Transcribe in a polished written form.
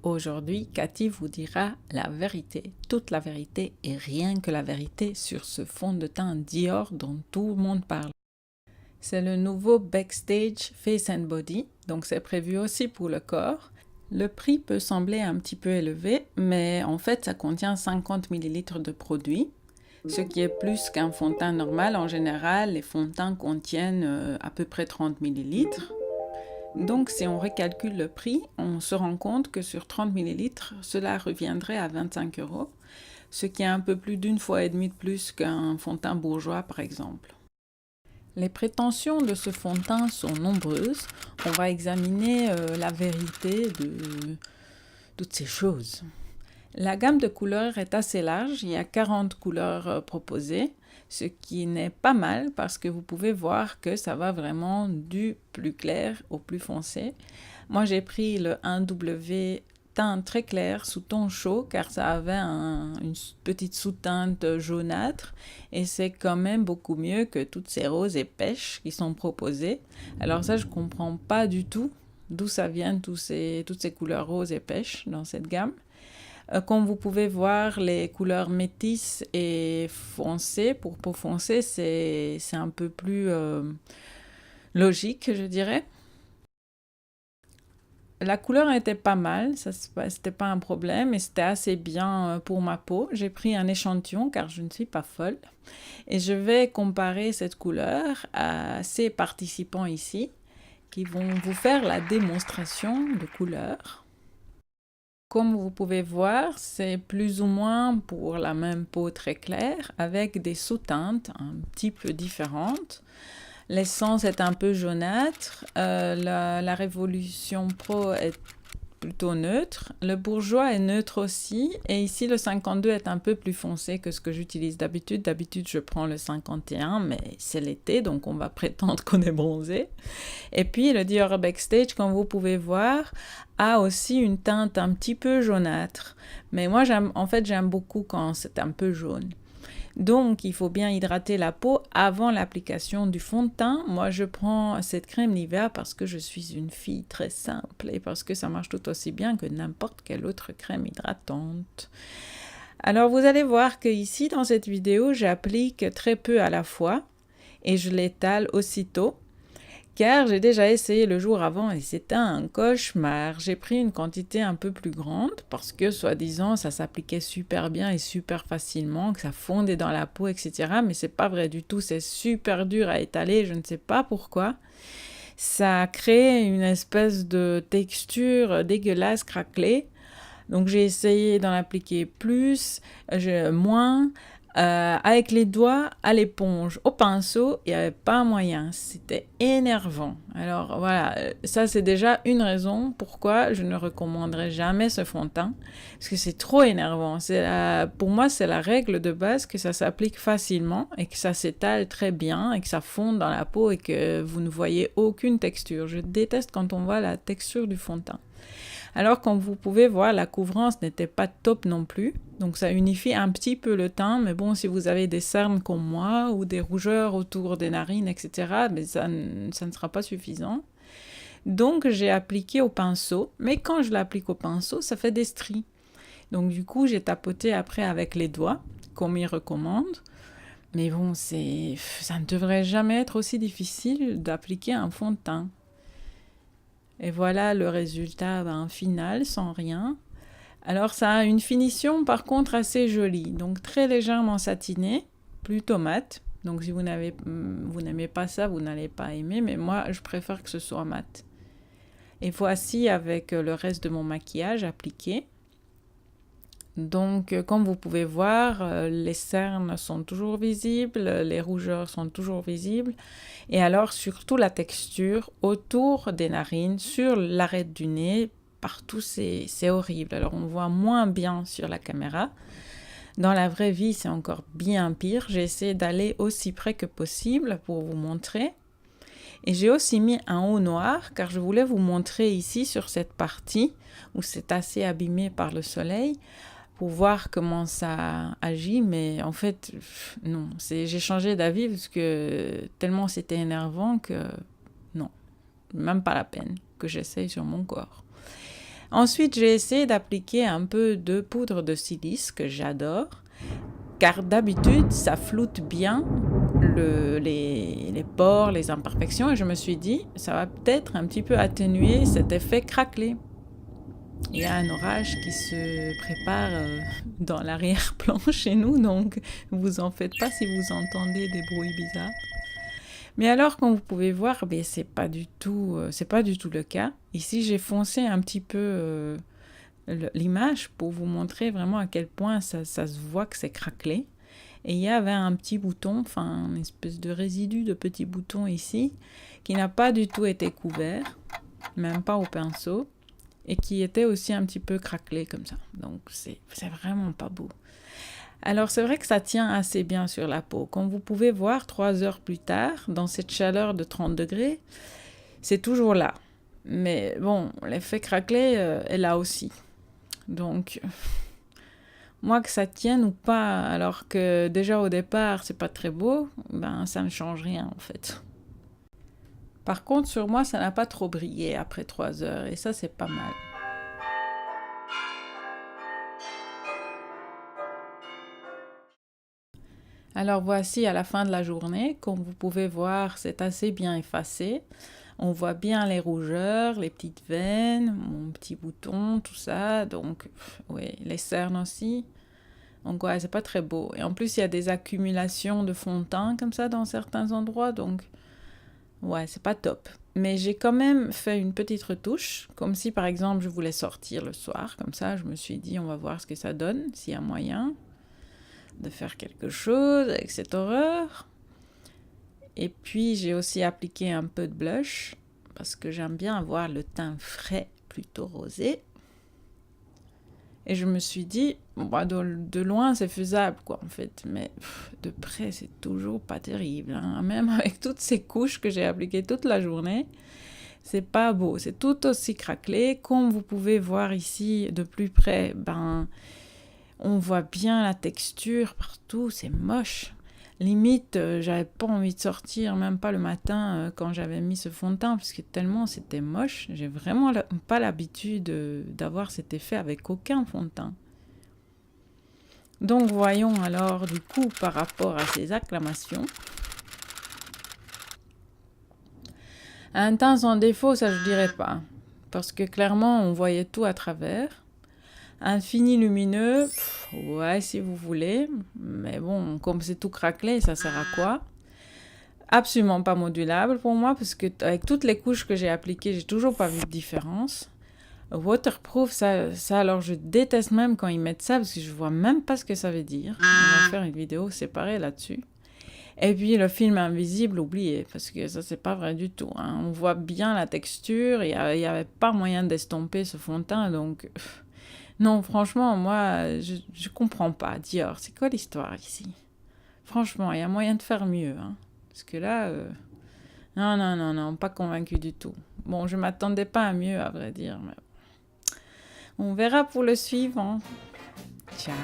Aujourd'hui, Cathy vous dira la vérité, toute la vérité et rien que la vérité sur ce fond de teint Dior dont tout le monde parle. C'est le nouveau Backstage Face and Body, donc c'est prévu aussi pour le corps. Le prix peut sembler un petit peu élevé, mais en fait ça contient 50 ml de produit, ce qui est plus qu'un fond de teint normal. En général, les fonds de teint contiennent à peu près 30 ml. Donc si on recalcule le prix, on se rend compte que sur 30 ml, cela reviendrait à 25 €, ce qui est un peu plus d'une fois et demie de plus qu'un fond de teint bourgeois par exemple. Les prétentions de ce fond de teint sont nombreuses. On va examiner la vérité de toutes ces choses. La gamme de couleurs est assez large, il y a 40 couleurs proposées, ce qui n'est pas mal parce que vous pouvez voir que ça va vraiment du plus clair au plus foncé. Moi j'ai pris le 1W teint très clair sous ton chaud car ça avait une petite sous-teinte jaunâtre et c'est quand même beaucoup mieux que toutes ces roses et pêches qui sont proposées. Alors ça je comprends pas du tout d'où ça vient toutes ces couleurs roses et pêches dans cette gamme. Comme vous pouvez voir, les couleurs métisses et foncées, pour peau foncée, c'est un peu plus logique, je dirais. La couleur était pas mal, c'était pas un problème et c'était assez bien pour ma peau. J'ai pris un échantillon car je ne suis pas folle et je vais comparer cette couleur à ces participants ici qui vont vous faire la démonstration de couleurs. Comme vous pouvez voir, c'est plus ou moins pour la même peau très claire avec des sous-teintes un petit peu différentes. L'essence est un peu jaunâtre, la Révolution Pro est plutôt neutre, le Bourjois est neutre aussi, et ici le 52 est un peu plus foncé que ce que j'utilise d'habitude. D'habitude je prends le 51, mais c'est l'été donc on va prétendre qu'on est bronzé. Et puis le Dior Backstage, comme vous pouvez voir, a aussi une teinte un petit peu jaunâtre, mais moi j'aime beaucoup quand c'est un peu jaune. Donc, il faut bien hydrater la peau avant l'application du fond de teint. Moi, je prends cette crème Nivea parce que je suis une fille très simple et parce que ça marche tout aussi bien que n'importe quelle autre crème hydratante. Alors, vous allez voir que ici, dans cette vidéo, j'applique très peu à la fois et je l'étale aussitôt. Car j'ai déjà essayé le jour avant et c'était un cauchemar. J'ai pris une quantité un peu plus grande parce que, soi-disant, ça s'appliquait super bien et super facilement, que ça fondait dans la peau, etc. Mais c'est pas vrai du tout, c'est super dur à étaler, je ne sais pas pourquoi. Ça crée une espèce de texture dégueulasse, craquelée. Donc j'ai essayé d'en appliquer plus, moins. Avec les doigts, à l'éponge, au pinceau, il n'y avait pas moyen. C'était énervant. Alors voilà, ça c'est déjà une raison pourquoi je ne recommanderais jamais ce fond de teint. Parce que c'est trop énervant. Pour moi, c'est la règle de base que ça s'applique facilement et que ça s'étale très bien et que ça fonde dans la peau et que vous ne voyez aucune texture. Je déteste quand on voit la texture du fond de teint. Alors, comme vous pouvez voir, la couvrance n'était pas top non plus. Donc, ça unifie un petit peu le teint. Mais bon, si vous avez des cernes comme moi ou des rougeurs autour des narines, etc., mais ça ne sera pas suffisant. Donc, j'ai appliqué au pinceau. Mais quand je l'applique au pinceau, ça fait des stries. Donc, du coup, j'ai tapoté après avec les doigts, comme il recommande. Mais bon, ça ne devrait jamais être aussi difficile d'appliquer un fond de teint. Et voilà le résultat final, sans rien. Alors ça a une finition par contre assez jolie, donc très légèrement satinée, plutôt mat. Donc si vous n'aimez pas ça, vous n'allez pas aimer, mais moi je préfère que ce soit mat. Et voici avec le reste de mon maquillage appliqué. Donc, comme vous pouvez voir, les cernes sont toujours visibles, les rougeurs sont toujours visibles. Et alors, surtout la texture autour des narines, sur l'arête du nez, partout, c'est horrible. Alors, on voit moins bien sur la caméra. Dans la vraie vie, c'est encore bien pire. J'ai essayé d'aller aussi près que possible pour vous montrer. Et j'ai aussi mis un haut noir, car je voulais vous montrer ici, sur cette partie, où c'est assez abîmé par le soleil, pour voir comment ça agit, mais en fait, non, j'ai changé d'avis parce que tellement c'était énervant que non, même pas la peine que j'essaye sur mon corps. Ensuite, j'ai essayé d'appliquer un peu de poudre de silice que j'adore, car d'habitude, ça floute bien les pores, les imperfections, et je me suis dit, ça va peut-être un petit peu atténuer cet effet craquelé. Il y a un orage qui se prépare dans l'arrière-plan chez nous, donc vous en faites pas si vous entendez des bruits bizarres. Mais alors, comme vous pouvez voir, c'est pas du tout le cas. Ici, j'ai foncé un petit peu l'image pour vous montrer vraiment à quel point ça se voit que c'est craquelé. Et il y avait un petit bouton, enfin une espèce de résidu de petit bouton ici, qui n'a pas du tout été couvert, même pas au pinceau, et qui était aussi un petit peu craquelé comme ça. Donc c'est vraiment pas beau. Alors c'est vrai que ça tient assez bien sur la peau. Comme vous pouvez voir, 3 heures plus tard, dans cette chaleur de 30 degrés, c'est toujours là. Mais bon, l'effet craquelé est là aussi. Donc, moi que ça tienne ou pas, alors que déjà au départ c'est pas très beau, ça ne change rien en fait. Par contre, sur moi, ça n'a pas trop brillé après 3 heures, et ça c'est pas mal. Alors voici à la fin de la journée, comme vous pouvez voir, c'est assez bien effacé. On voit bien les rougeurs, les petites veines, mon petit bouton, tout ça. Donc, oui, les cernes aussi. Donc, ouais, c'est pas très beau. Et en plus, il y a des accumulations de fond de teint comme ça dans certains endroits. Donc, ouais, c'est pas top. Mais j'ai quand même fait une petite retouche. Comme si, par exemple, je voulais sortir le soir. Comme ça, je me suis dit, on va voir ce que ça donne, s'il y a moyen de faire quelque chose avec cette horreur. Et puis, j'ai aussi appliqué un peu de blush parce que j'aime bien avoir le teint frais, plutôt rosé. Et je me suis dit, de loin, c'est faisable, quoi, en fait. Mais de près, c'est toujours pas terrible. Hein. Même avec toutes ces couches que j'ai appliquées toute la journée, c'est pas beau. C'est tout aussi craquelé. Comme vous pouvez voir ici, de plus près, on voit bien la texture partout. C'est moche. Limite, j'avais pas envie de sortir, même pas le matin quand j'avais mis ce fond de teint, parce que tellement c'était moche. J'ai vraiment pas l'habitude d'avoir cet effet avec aucun fond de teint. Donc voyons alors du coup par rapport à ces acclamations. Un teint sans défaut, ça je dirais pas, parce que clairement on voyait tout à travers. Un fini lumineux, ouais, si vous voulez. Mais bon, comme c'est tout craquelé, ça sert à quoi? Absolument pas modulable pour moi, parce que avec toutes les couches que j'ai appliquées, j'ai toujours pas vu de différence. Waterproof, ça alors je déteste même quand ils mettent ça, parce que je vois même pas ce que ça veut dire. On va faire une vidéo séparée là-dessus. Et puis le film invisible, oubliez, parce que ça c'est pas vrai du tout. Hein. On voit bien la texture, il y avait pas moyen d'estomper ce fond de teint, donc... Non, franchement, moi, je comprends pas. Dior, c'est quoi l'histoire ici? Franchement, il y a moyen de faire mieux. Hein. Parce que là, non, pas convaincu du tout. Bon, je m'attendais pas à mieux, à vrai dire. Mais... On verra pour le suivant. Ciao!